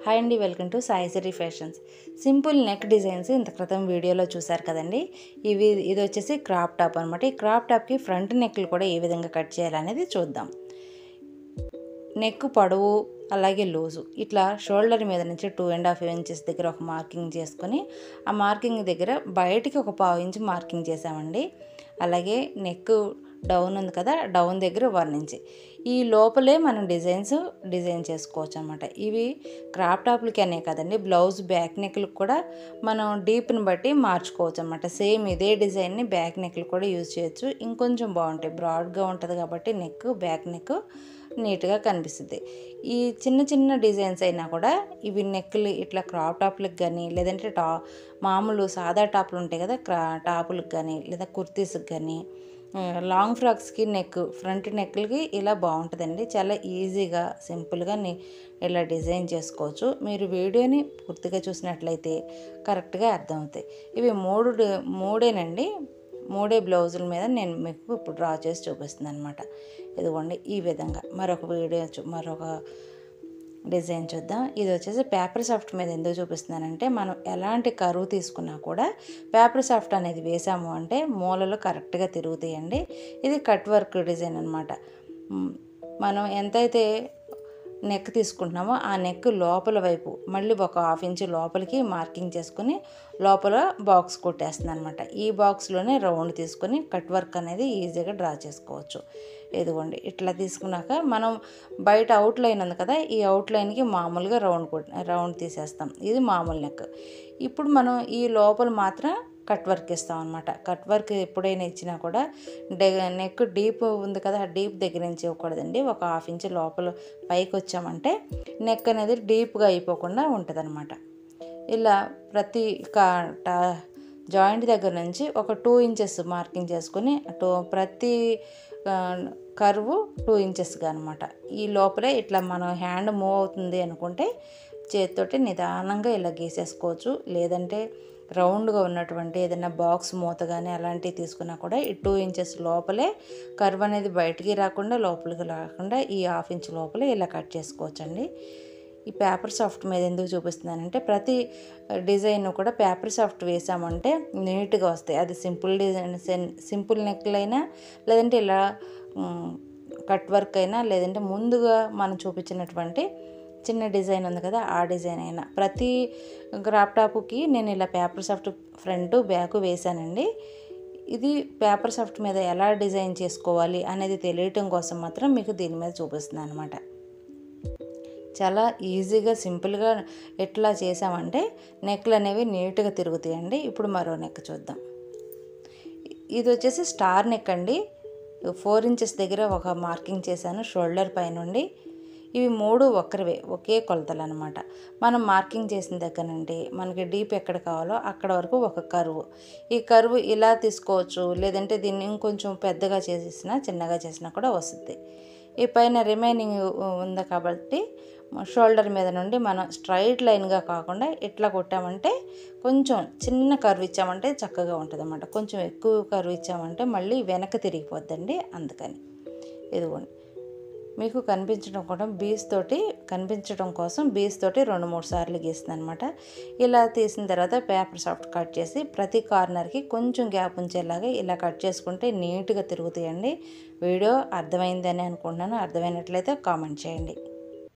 Hi అండి, welcome to Saisri fashions. Simple neck designs ఇంత క్రితం వీడియోలో చూసారు కదండి. ఇది వచ్చేసి క్రాప్ టాప్ అనమాట. ఈ క్రాప్ టాప్కి ఫ్రంట్ నెక్లు కూడా ఏ విధంగా కట్ చేయాలనేది చూద్దాం. నెక్ పొడవు అలాగే లూజు ఇట్లా షోల్డర్ మీద నుంచి 2.5 ఇంచెస్ దగ్గర ఒక మార్కింగ్ చేసుకొని, ఆ మార్కింగ్ దగ్గర బయటికి ఒక 1/2 ఇంచ్ మార్కింగ్ చేసామండి. అలాగే నెక్ డౌన్ ఉంది కదా, డౌన్ దగ్గర 1 ఇంచ్. ఈ లోపలే మనం డిజైన్ చేసుకోవచ్చు అనమాట. ఇవి క్రాప్ టాప్లకి అనే కదండి, బ్లౌజ్ బ్యాక్ నెక్లకు కూడా మనం డీప్ని బట్టి మార్చుకోవచ్చు అనమాట. సేమ్ ఇదే డిజైన్ని బ్యాక్ నెక్లు కూడా యూజ్ చేయొచ్చు. ఇంకొంచెం బాగుంటాయి, బ్రాడ్గా ఉంటుంది కాబట్టి నెక్ బ్యాక్ నెక్ నీట్గా కనిపిస్తుంది. ఈ చిన్న చిన్న డిజైన్స్ అయినా కూడా ఇవి నెక్లు ఇట్లా క్రాప్ టాప్లకు కానీ, లేదంటే మామూలు సాదా టాపులు ఉంటాయి కదా, టాపులకు కానీ లేదా కుర్తీస్కి కానీ, లాంగ్ ఫ్రాక్స్కి ఫ్రంట్ నెక్లకి ఇలా బాగుంటుందండి. చాలా ఈజీగా సింపుల్గా ఇలా డిజైన్ చేసుకోవచ్చు. మీరు వీడియోని పూర్తిగా చూసినట్లయితే కరెక్ట్గా అర్థమవుతాయి. ఇవి మూడేనండి. 3 బ్లౌజుల మీద నేను మీకు ఇప్పుడు డ్రా చేసి చూపిస్తున్నాను అనమాట. ఇదిగోండి ఈ విధంగా మరొక డిజైన్ చూద్దాం. ఇది వచ్చేసి పేపర్ సాఫ్ట్ మీద ఎందుకు చూపిస్తున్నానంటే, మనం ఎలాంటి కరువు తీసుకున్నా కూడా పేపర్ సాఫ్ట్ అనేది వేసాము అంటే మూలలు కరెక్ట్గా తిరుగుతాయండి. ఇది కట్ వర్క్ డిజైన్ అనమాట. మనం ఎంతైతే నెక్ తీసుకుంటున్నామో ఆ నెక్ లోపల వైపు మళ్ళీ ఒక 1/2 ఇంచ్ లోపలికి మార్కింగ్ చేసుకుని లోపల బాక్స్ కొట్టేస్తుంది అనమాట. ఈ బాక్స్లోనే రౌండ్ తీసుకొని కట్ వర్క్ అనేది ఈజీగా డ్రా చేసుకోవచ్చు. ఇదిగోండి ఇట్లా తీసుకున్నాక మనం బయట అవుట్లైన్ ఉంది కదా, ఈ అవుట్లైన్కి మామూలుగా రౌండ్ తీసేస్తాం. ఇది మామూలు నెక్. ఇప్పుడు మనం ఈ లోపల మాత్రం కట్ వర్క్ ఇస్తాం అనమాట. కట్ వర్క్ ఎప్పుడైనా ఇచ్చినా కూడా నెక్ డీప్ ఉంది కదా, ఆ డీప్ దగ్గర నుంచి ఇవ్వకూడదండి. ఒక 1/2 ఇంచ్ లోపల పైకి వచ్చామంటే నెక్ అనేది డీప్గా అయిపోకుండా ఉంటుంది అనమాట. ఇలా ప్రతి జాయింట్ దగ్గర నుంచి ఒక 2 ఇంచెస్ మార్కింగ్ చేసుకొని ప్రతి కర్వ్ 2 ఇంచెస్గా అనమాట. ఈ లోపలే ఇట్లా మనం హ్యాండ్ మూవ్ అవుతుంది అనుకుంటే చేతితోటి నిదానంగా ఇలా గీసేసుకోవచ్చు. లేదంటే రౌండ్గా ఉన్నటువంటి ఏదైనా బాక్స్ మూత కానీ అలాంటివి తీసుకున్నా కూడా ఈ 2 ఇంచెస్ లోపలే కర్వ్ అనేది బయటికి రాకుండా లోపలికి రాకుండా ఈ 1/2 ఇంచ్ లోపలే ఇలా కట్ చేసుకోవచ్చండి. ఈ పేపర్ సాఫ్ట్ మీద ఎందుకు చూపిస్తున్నానంటే, ప్రతి డిజైన్ కూడా పేపర్ సాఫ్ట్ వేసామంటే నీట్గా వస్తాయి. అది సింపుల్ డిజైన్, సింపుల్ నెక్లైనా, లేదంటే ఇలా కట్ వర్క్ అయినా, లేదంటే ముందుగా మనం చూపించినటువంటి చిన్న డిజైన్ ఉంది కదా, ఆ డిజైన్ అయినా ప్రతి క్రాప్ టాప్కి నేను ఇలా పేపర్ సాఫ్ట్ ఫ్రంట్ బ్యాక్ వేసానండి. ఇది పేపర్ సాఫ్ట్ మీద ఎలా డిజైన్ చేసుకోవాలి అనేది తెలియటం కోసం మాత్రం మీకు దీని మీద చూపిస్తున్నాను అనమాట. చాలా ఈజీగా సింపుల్గా ఎట్లా చేసామంటే నెక్లు అనేవి నీట్గా తిరుగుతాయండి. ఇప్పుడు మరో నెక్ చూద్దాం. ఇది వచ్చేసి స్టార్ నెక్ అండి. 4 ఇంచెస్ దగ్గర ఒక మార్కింగ్ చేశాను షోల్డర్ పైనుండి. ఇవి 3 ఒకే కొలతలు అనమాట. మనం మార్కింగ్ చేసిన దగ్గర నుండి మనకి డీప్ ఎక్కడ కావాలో అక్కడ వరకు ఒక కరువు. ఈ కరువు ఇలా తీసుకోవచ్చు, లేదంటే దీన్ని ఇంకొంచెం పెద్దగా చేసేసినా చిన్నగా చేసినా కూడా వస్తుంది. ఈ పైన రిమైనింగ్ ఉంది కాబట్టి షోల్డర్ మీద నుండి మనం స్ట్రైట్ లైన్గా కాకుండా ఇట్లా కొట్టామంటే కొంచెం చిన్న కర్వ్ ఇచ్చామంటే చక్కగా ఉంటుంది అన్నమాట. కొంచెం ఎక్కువ కర్వ్ ఇచ్చామంటే మళ్ళీ వెనక్కి తిరిగిపోద్దండి. అందుకని ఇదిగోండి మీకు కనిపించడం కోసం బీస్ తోటి 2-3 సార్లు గీస్తుంది అనమాట. ఇలా తీసిన తర్వాత పేపర్ సాఫ్ట్ కట్ చేసి ప్రతి కార్నర్కి కొంచెం గ్యాప్ ఉంచేలాగా ఇలా కట్ చేసుకుంటే నీట్గా తిరుగుతాయండి. వీడియో అర్థమైందని అనుకుంటున్నాను. అర్థమైనట్లయితే కామెంట్ చేయండి.